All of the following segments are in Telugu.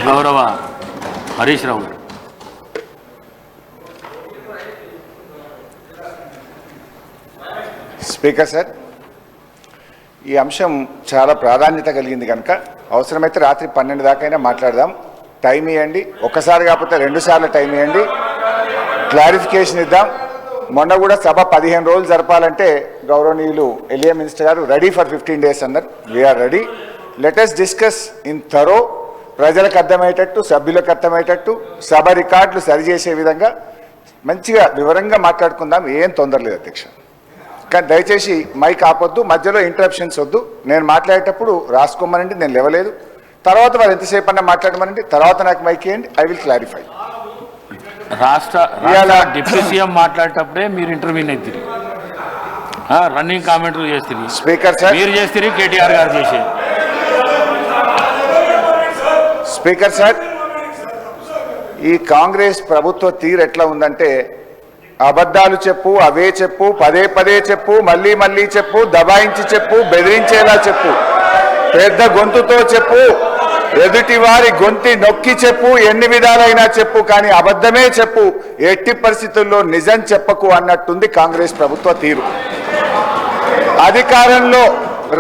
గౌరవ హరీష్ రావు గారు. స్పీకర్ సార్, ఈ అంశం చాలా ప్రాధాన్యత కలిగింది కనుక అవసరమైతే రాత్రి 12 దాకైనా మాట్లాడదాం. టైం ఇవ్వండి, ఒక్కసారి కాకపోతే 2 సార్లు టైం ఇవ్వండి, క్లారిఫికేషన్ ఇద్దాం. మొన్న కూడా సభ 15 రోజులు జరపాలంటే గౌరవనీయులు ఎలియా మినిస్టర్ గారు రెడీ ఫర్ 15 days అన్నారు. We are ready. Let us discuss in thorough, ప్రజలకు అర్థమయ్యేటట్టు, సభ్యులకు అర్థమయ్యేటట్టు, సభ రికార్డులు సరిచేసే విధంగా మంచిగా వివరంగా మాట్లాడుకుందాం. ఏం తొందర లేదు అధ్యక్ష. కానీ దయచేసి మైక్ ఆపొద్దు, మధ్యలో ఇంటరప్షన్స్ వద్దు. నేను మాట్లాడేటప్పుడు రాసుకోమనండి, నేను లేవలేదు. తర్వాత వారు ఎంతసేపు అన్నా మాట్లాడమనండి, తర్వాత నాకు మైక్ ఇవ్వండి, ఐ విల్ క్లారిఫై. రాష్ట్ర డిప్యూటీ సీఎం మాట్లాడేటప్పుడే మీరు ఇంటర్వ్యూని అవుతుంది, రన్నింగ్ కామెంటరీ చేస్తుంది. స్పీకర్ సార్, మీరు చేస్తుంది, కేటీఆర్ గారు చేసే. స్పీకర్ సార్, ఈ కాంగ్రెస్ ప్రభుత్వ తీరు ఎట్లా ఉందంటే, అబద్ధాలు చెప్పు, అవే చెప్పు, పదే పదే చెప్పు, మళ్ళీ మళ్ళీ చెప్పు, దబాయించి చెప్పు, బెదిరించేలా చెప్పు, పెద్ద గొంతుతో చెప్పు, ఎదుటి వారి గొంతి నొక్కి చెప్పు, ఎన్ని విధాలైనా చెప్పు, కానీ అబద్ధమే చెప్పు, ఎట్టి పరిస్థితుల్లో నిజం చెప్పకు అన్నట్టుంది కాంగ్రెస్ ప్రభుత్వ తీరు. అధికారంలో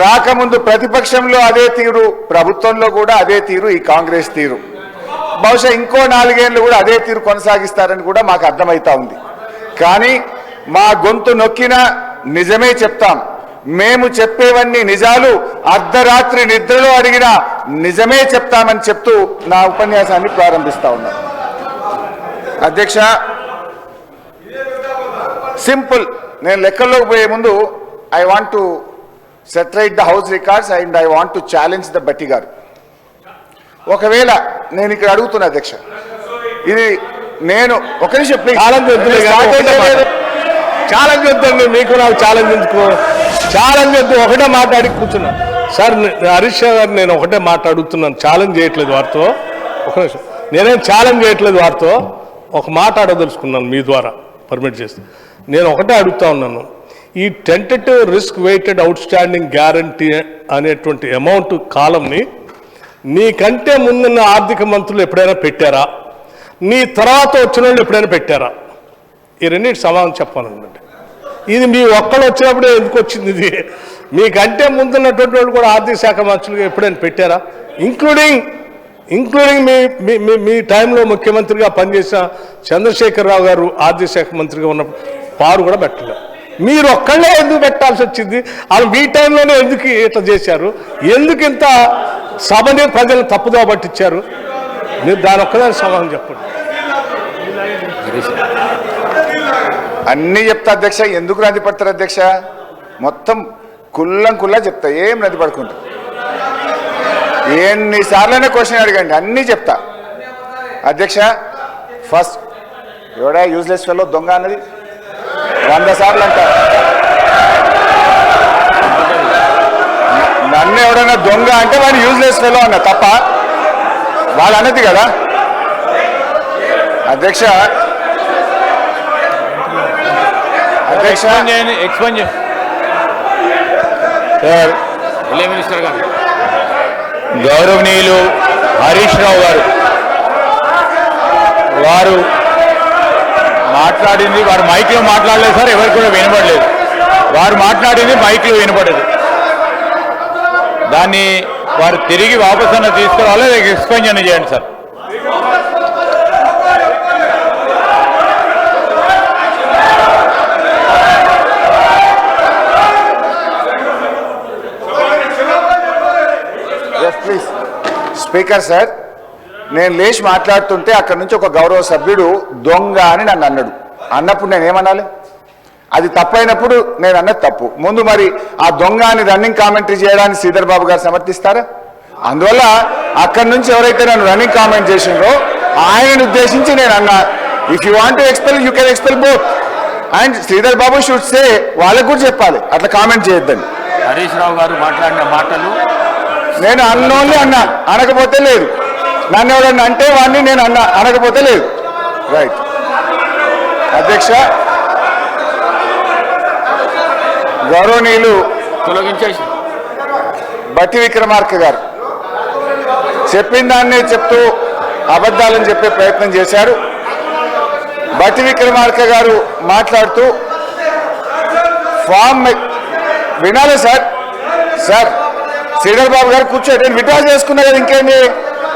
రాకముందు ప్రతిపక్షంలో అదే తీరు, ప్రభుత్వంలో కూడా అదే తీరు ఈ కాంగ్రెస్ తీరు. బహుశా ఇంకో 4 ఏళ్ళు కూడా అదే తీరు కొనసాగిస్తారని కూడా మాకు అర్థమవుతా ఉంది. కానీ మా గొంతు నొక్కినా నిజమే చెప్తాం. మేము చెప్పేవన్నీ నిజాలు, అర్ధరాత్రి నిద్రలో అడిగినా నిజమే చెప్తామని చెప్తూ నా ఉపన్యాసాన్ని ప్రారంభిస్తా ఉన్నాను. అధ్యక్ష, సింపుల్. నేను లెక్కల్లోకి పోయే ముందు I want to set right the house records and I want to challenge the బట్టి గారు. ఒకవేళ నేను ఇక్కడ అడుగుతున్నా అధ్యక్ష, ఇది నేను ఒక నిమిషం ఛాలెంజ్ వద్దండి, మీకు నాకు ఛాలెంజ్ ఎందుకు? ఛాలెంజ్ వద్దు, ఒకటే మాట్లాడి కూర్చున్నా. సార్ హరీష్ గారు, నేను ఒకటే మాట్లాడుతున్నాను, ఛాలెంజ్ చేయట్లేదు వారితో. ఒక నిమిషం, నేనేం ఛాలెంజ్ చేయట్లేదు వారితో, ఒక మాట అడగదలుచుకున్నాను మీ ద్వారా పర్మిట్ చేస్తే. నేను ఒకటే అడుగుతా ఉన్నాను, ఈ tentative risk weighted outstanding guarantee అనేటువంటి అమౌంట్ కాలంని నీకంటే ముందున్న ఆర్థిక మంత్రులు ఎప్పుడైనా పెట్టారా? నీ తర్వాత వచ్చిన వాళ్ళు ఎప్పుడైనా పెట్టారా? ఈ రెండింటి సమాధానం చెప్పాలన్నమాట. ఇది మీ ఒక్కళ్ళు వచ్చినప్పుడే ఎందుకు వచ్చింది? ఇది మీకంటే ముందున్నటువంటి వాళ్ళు కూడా ఆర్థిక శాఖ మంత్రులుగా ఎప్పుడైనా పెట్టారా? ఇంక్లూడింగ్ మీ టైంలో ముఖ్యమంత్రిగా పనిచేసిన చంద్రశేఖరరావు గారు ఆర్థిక శాఖ మంత్రిగా ఉన్నప్పుడు వారు కూడా పెట్టలేదు. మీరు ఒక్కళ్ళే ఎందుకు పెట్టాల్సి వచ్చింది? వాళ్ళు మీ టైంలోనే ఎందుకు ఇట్లా చేశారు? ఎందుకు ఇంత సభని ప్రజలను తప్పుదో పట్టించారు? మీరు దాని ఒక్కదాని సమాధానం చెప్పండి. అన్నీ చెప్తా అధ్యక్ష. ఎందుకు నది పడతారు అధ్యక్ష? మొత్తం కుల్లా చెప్తా, ఏం నది పడుకుంటా. ఎన్నిసార్లైనా క్వశ్చన్ అడగండి, అన్నీ చెప్తా అధ్యక్ష. ఫస్ట్, ఎవడా యూజ్లెస్ ఫెలో దొంగ అన్నది 100 సార్లు అంటారు. నన్ను ఎవడైనా దొంగ అంటే వాడు యూజ్లెస్ ఫెలో అన్న తప్ప వాళ్ళు అన్నది కదా అధ్యక్ష. గౌరవనీయులు హరీష్ రావు గారు వారు మాట్లాడింది, వారు మైక్లో మాట్లాడలేదు సార్, ఎవరికి కూడా వినపడలేదు. వారు మాట్లాడింది మైక్లో వినపడదు. దాన్ని వారు తిరిగి వాపస్ అన్న తీసుకురావాలి, ఎక్స్ప్లెయిన్ చేయండి సార్. ప్లీజ్. స్పీకర్ సార్, నేను లేచి మాట్లాడుతుంటే అక్కడి నుంచి ఒక గౌరవ సభ్యుడు దొంగ అని నన్ను అన్నాడు. అన్నప్పుడు నేనేమనాలి? అది తప్పైనప్పుడు నేను అన్నది తప్పు. ముందు మరి ఆ దొంగ అని రన్నింగ్ కామెంటరీ చేయడానికి శ్రీధర్ బాబు గారు సమర్థిస్తారా? అందువల్ల అక్కడి నుంచి ఎవరైతే నన్ను రన్నింగ్ కామెంట్ చేసిండ్రో ఆయనను ఉద్దేశించి నేను అన్నా, if you want to expel you can expel both. And Sridhar Babu should say, వాళ్ళకు కూడా చెప్పాలి అట్లా కామెంట్ చేయొద్దని. హరీష్ రావు గారు మాట్లాడిన మాటలు నేను అన్నోన్లీ అన్నా, అనకపోతే లేదు. నన్ను ఎవరన్నా అంటే వాడిని నేను అన్నా, అనకపోతే లేదు. రైట్ అధ్యక్ష. గౌరవనీయులు తొలగించేసి బట్టి విక్రమార్క గారు చెప్పిన దాన్నే చెప్తూ అబద్ధాలను చెప్పే ప్రయత్నం చేశారు. బట్టి విక్రమార్క గారు మాట్లాడుతూ ఫామ్ వినాలి సార్ శ్రీధర్ బాబు గారు కూర్చోండి. నేను విడ్రా చేసుకున్నా కదా, ఇంకేంటి?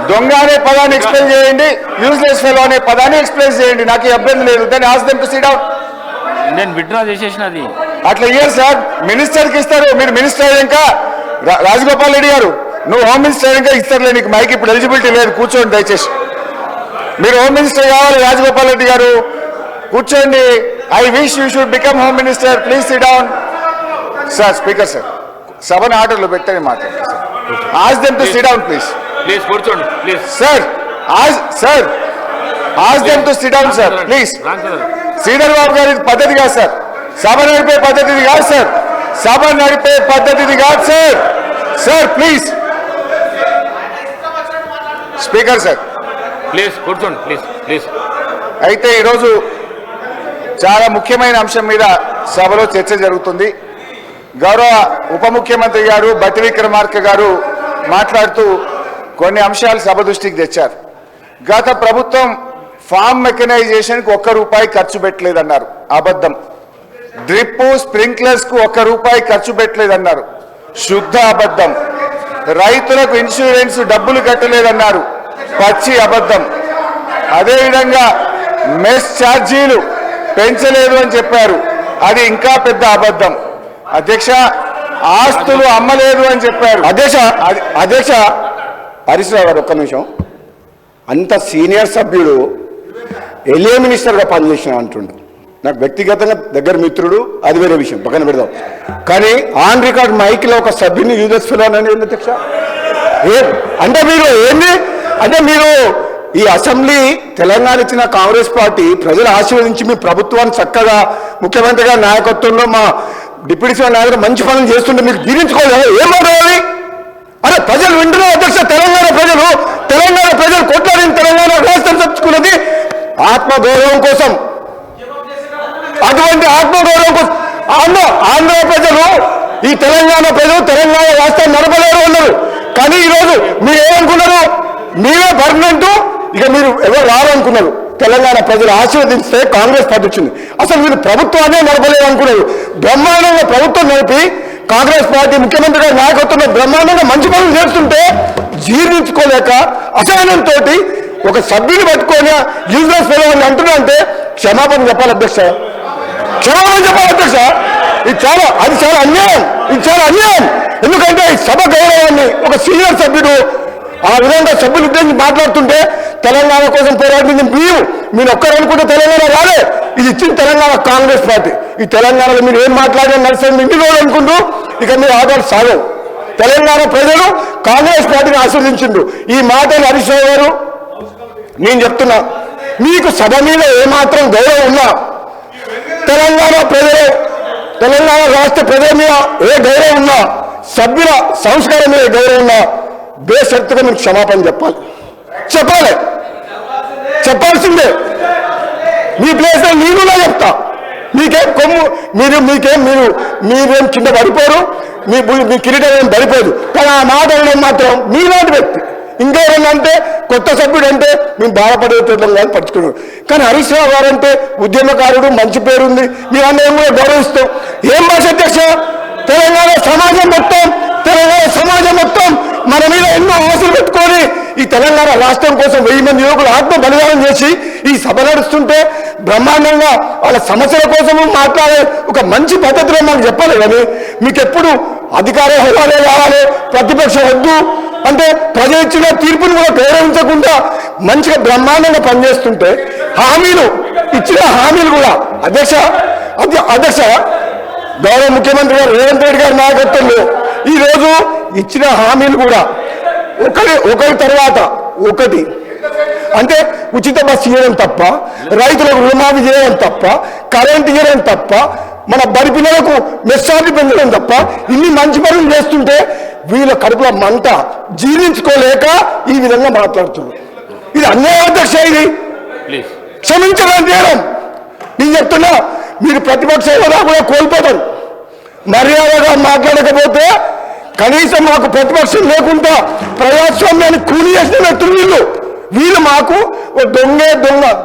దొంగ అనే పదాన్ని ఎక్స్ప్లెయిన్ చేయండి, యూజ్లెస్ ఫెలో అనే పదాన్ని ఎక్స్ప్లెయిన్ చేయండి, నాకు ఇబ్బంది లేదు. దాన్ని ఆస్ దెమ్ టు సిట్ డౌన్. నేను విత్డ్రా చేసేసినది. అట్లా ఇయ్యారు సార్, మినిస్టర్కి ఇస్తారు. మీరు మినిస్టర్ ఇంకా రాజగోపాల్ రెడ్డి గారు, నువ్వు హోమ్ మినిస్టర్ ఇంకా ఇస్తారులే, నీకు మైక్ ఇప్పుడు ఎలిజిబిలిటీ లేదు, కూర్చోండి దయచేసి. మీరు హోమ్ మినిస్టర్ కావాలి రాజగోపాల్ రెడ్డి గారు, కూర్చోండి. I wish you should become home minister, please sit down. Sir speaker sir, సభను ఆర్డర్లో పెట్టని మాట్లాడండి. Ask them to sit down please. Please కూర్చోండి please. Sir ask them to sit down sir please. Sridhar Babu గారి పద్ధతి కాదు సార్, సభ నడిపే పద్ధతిది కాదు సార్, సభ నడిపే పద్ధతిది కాదు sir. Sir please speaker sir please కూర్చోండి ప్లీజ్. అయితే ఈరోజు చాలా ముఖ్యమైన అంశం మీద సభలో చర్చ జరుగుతుంది. గౌరవ ఉప ముఖ్యమంత్రి గారు బట్టి విక్రమార్క గారు మాట్లాడుతూ కొన్ని అంశాలు సభ దృష్టికి తెచ్చారు. గత ప్రభుత్వం ఫామ్ మెకనైజేషన్కి ₹1 ఖర్చు పెట్టలేదన్నారు, అబద్ధం. డ్రిప్ స్ప్రింక్లర్స్ కు ₹1 ఖర్చు పెట్టలేదన్నారు, శుద్ధ అబద్ధం. రైతులకు ఇన్సూరెన్స్ డబ్బులు కట్టలేదన్నారు, పచ్చి అబద్ధం. అదేవిధంగా మెస్ ఛార్జీలు పెంచలేదు అని చెప్పారు, అది ఇంకా పెద్ద అబద్ధం. అధ్యక్ష, ఆస్తులు అమ్మలేదు అని చెప్పారు. అధ్యక్ష హరీష్ రావు గారు ఒక్క నిమిషం. అంత సీనియర్ సభ్యుడు ఎల్ఏ మినిస్టర్గా పనిచేసిన అంటుండు. నాకు వ్యక్తిగతంగా దగ్గర మిత్రుడు, అది వేరే విషయం, పక్కన పెడదాం. కానీ ఆన్ రికార్డ్ మైక్లో ఒక సభ్యుని యూజెస్ ఫెలో అని అధ్యక్ష. అంటే మీరు ఏంది అంటే మీరు ఈ అసెంబ్లీ తెలంగాణ ఇచ్చిన కాంగ్రెస్ పార్టీ ప్రజలు ఆశీర్వదించి మీ ప్రభుత్వాన్ని చక్కగా ముఖ్యమంత్రి గారి నాయకత్వంలో మా డిప్యూటీ సీఎం నాయకులు మంచి పనులు చేస్తుంటే మీకు జీర్ణించుకోవాలి. ఏం మాట్లాడాలి? అరే ప్రజలు వింటున్నారు అధ్యక్ష, తెలంగాణ ప్రజలు కొట్లాడిన తెలంగాణ రాష్ట్రం తెచ్చుకున్నది ఆత్మగౌరవం కోసం. అటువంటి ఆత్మగౌరవం కోసం ఆంధ్ర ప్రజలు, ఈ తెలంగాణ ప్రజలు తెలంగాణ రాష్ట్రం నడపలేరు అన్నారు. కానీ ఈరోజు మీరు ఏమనుకున్నారు? మీరే పర్మనెంట్, ఇక మీరు ఎవరు రావాలనుకున్నారు. తెలంగాణ ప్రజలు ఆశీర్వదిస్తే కాంగ్రెస్ పార్టీ వచ్చింది. అసలు మీరు ప్రభుత్వాన్ని నడపలేరు అనుకున్నారు. బ్రహ్మాండంగా ప్రభుత్వం నడిపి కాంగ్రెస్ పార్టీ ముఖ్యమంత్రి గారి నాయకత్వంలో బ్రహ్మాండంగా మంచి పనులు చేస్తుంటే జీర్ణించుకోలేక అసహనంతో ఒక సభ్యుని పట్టుకొని యూజ్లెస్ ఫెలో అని అంటున్నారంటే క్షమాపణ చెప్పాలి అధ్యక్ష, క్షమాపణ చెప్పాలి అధ్యక్ష. ఇది చాలా అన్యాయం. ఎందుకంటే ఈ సభ గౌరవాన్ని ఒక సీనియర్ సభ్యుడు ఆ విధంగా సభ్యులు ఉద్దేశించి మాట్లాడుతుంటే తెలంగాణ కోసం పోరాడింది మీరు ఒక్కరు అనుకుంటే తెలంగాణ రాలే, ఇది ఇచ్చిన తెలంగాణ కాంగ్రెస్ పార్టీ. ఈ తెలంగాణలో మీరు ఏం మాట్లాడినా నడుస్తుంది ఇంటి రోజు అనుకుంటూ ఇక మీరు ఆధార్ సాగవు. తెలంగాణ ప్రజలు కాంగ్రెస్ పార్టీని ఆశీర్వదించిండ్రు. ఈ మాటలు హరీష్ రావు గారు నేను చెప్తున్నా, మీకు సభ మీద ఏమాత్రం గౌరవం ఉన్నా, తెలంగాణ రాష్ట్ర ప్రజల మీద ఏ గౌరవం ఉన్నా, సభ్యుల సంస్కారం మీద గౌరవం ఉన్నా బేషరతుగా మీరు క్షమాపణ చెప్పాల్సిందే. మీ ప్లేస్ నేను చెప్తా, మీకేం కొమ్ము మీరేం కింద పడిపోరు, మీ కిరీటం ఏం పడిపోదు. కానీ ఆ మాట అనడం మాత్రం మీలాంటి వ్యక్తి. ఇంకేమంటే కొత్త సభ్యుడు అంటే మేము బాధపడేటం కానీ పట్టుకున్నాడు. కానీ హరీష్ రావు గారు అంటే ఉద్యమకారుడు, మంచి పేరుంది, మీరందరం కూడా గౌరవిస్తాం. ఏం భాష అధ్యక్ష? తెలంగాణ సమాజం మొత్తం మన మీద ఎన్నో ఆశలు పెట్టుకొని ఈ తెలంగాణ రాష్ట్రం కోసం 1000 మంది యువకులు ఆత్మ బలిదానం చేసి ఈ సభ నడుస్తుంటే బ్రహ్మాండంగా వాళ్ళ సమస్యల కోసము మాట్లాడే ఒక మంచి పద్ధతిలో మాకు చెప్పాలి. కానీ మీకు ఎప్పుడు అధికార హోదాలే కావాలి, ప్రతిపక్షం వద్దు అంటే ప్రజలు ఇచ్చిన తీర్పును కూడా గౌరవించకుండా మంచిగా బ్రహ్మాండంగా పనిచేస్తుంటే ఇచ్చిన హామీలు కూడా అధ్యక్ష గౌరవ ముఖ్యమంత్రి గారు రేవంత్ రెడ్డి గారి నాయకత్వంలో ఈరోజు ఇచ్చిన హామీలు కూడా ఒకరి తర్వాత ఒకటి అంటే ఉచిత బస్సు ఇవ్వడం తప్ప, రైతులకు రుణమాఫీ చేయడం తప్ప, కరెంట్ ఇవ్వడం తప్ప, మన బడి పిల్లలకు మెస్సార్లు పెంచడం తప్ప ఇన్ని మంచి పనులు చేస్తుంటే వీళ్ళ కడుపుల మంట జీర్ణించుకోలేక ఈ విధంగా మాట్లాడుతున్నారు. ఇది అన్యాయం అధ్యక్ష. ఇది క్షమించడం చేయడం. నేను చెప్తున్నా, మీరు ప్రతిపక్ష హోదా కూడా కోల్పోతారు. మర్యాదగా మాట్లాడకపోతే కనీసం మాకు ప్రతిపక్షం లేకుండా ప్రజాస్వామ్యాన్ని కూలి చేసిన వ్యక్తులు వీళ్ళు. వీళ్ళు మాకు ఓ దొంగే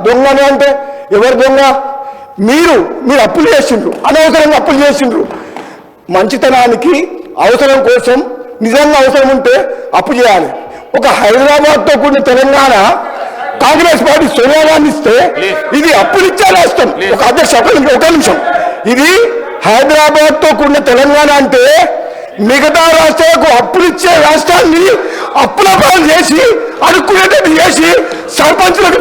దొంగని అంటే ఎవరు దొంగ? మీరు అప్పులు చేసిండ్రు, అనవసరంగా అప్పులు చేసిండ్రు. మంచితనానికి అవసరం కోసం నిజంగా అవసరం ఉంటే అప్పు చేయాలి. ఒక హైదరాబాద్తో కూడిన తెలంగాణ కాంగ్రెస్ పార్టీ సోనియా గాంధీ ఇస్తే ఇది అప్పులు ఇచ్చే రాష్ట్రం. ఒక అధ్యక్ష ఒక నిమిషం, ఇది హైదరాబాద్తో కూడిన తెలంగాణ అంటే మిగతా రాష్ట్రాలకు అప్పులు ఇచ్చే రాష్ట్రాన్ని అప్పుల పాలు చేసి అడుక్కునేటట్టు చేసి సర్పంచులకు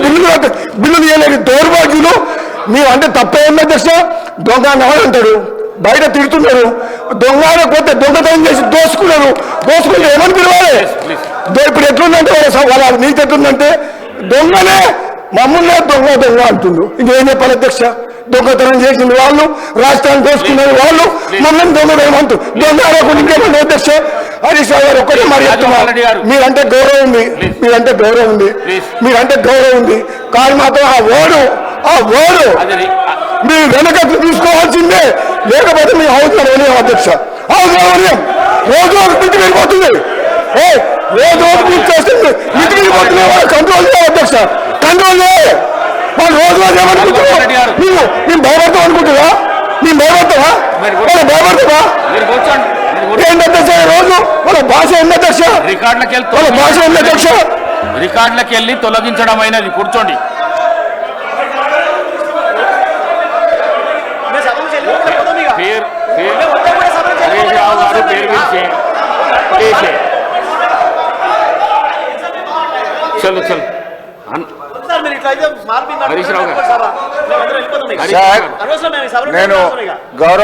బిల్లులు చేయలేని దౌర్భాగ్యులు. మీరు అంటే తప్పేంది అధ్యక్ష? దొంగ అంటాడు, బయట తిడుతున్నారు. దొంగ పోతే దొంగతనం చేసి దోసుకుంటే ఏమని పిలవాలి? ఇప్పుడు ఎట్లుందంటే వాళ్ళ నీతి ఎట్లుందంటే దొంగనే మమ్మల్నే దొంగ అంటుండ్రు. ఇంకేం చెప్పాలి అధ్యక్ష? దొంగతనం చేసింది వాళ్ళు, రాష్ట్రాన్ని దోసుకున్నది వాళ్ళు, మమ్మల్ని దొంగతనం అంటూ దొంగ ఇంకేమంటే అధ్యక్ష? హరీష్ రావు గారు ఒక్కటే మరి చెప్తున్నారు, మీరంటే గౌరవం ఉంది, కానీ మాత్రం ఆ ఓడు మీరు వెనకకు తీసుకోవాల్సిందే, లేకపోతే మీ హౌస్ వదిలేం అధ్యక్ష. హౌస్ వదిలేం, రోజు మితి వెళ్ళిపోతుంది, రోజు చేస్తుంది, మితి వెళ్ళిపోతుంది. కంట్రోల్ చేయాలి అధ్యక్ష, కంట్రోల్ చేయాలి. వాళ్ళు రోజు ఏమనుకుంటున్నారు? మేము భయపడతాం అనుకుంటున్నా? మేము భయపడతావా? వాళ్ళు భయపడతావా? ఏంటి అధ్యక్ష? రోజు వాళ్ళ భాష ఉంది అధ్యక్ష, వాళ్ళ భాష ఉంది అధ్యక్ష. రికార్డులకు వెళ్ళి తొలగించడం అయినది. కూర్చోండి. చలో హరీష్ రావు గారు, నేను గౌరవ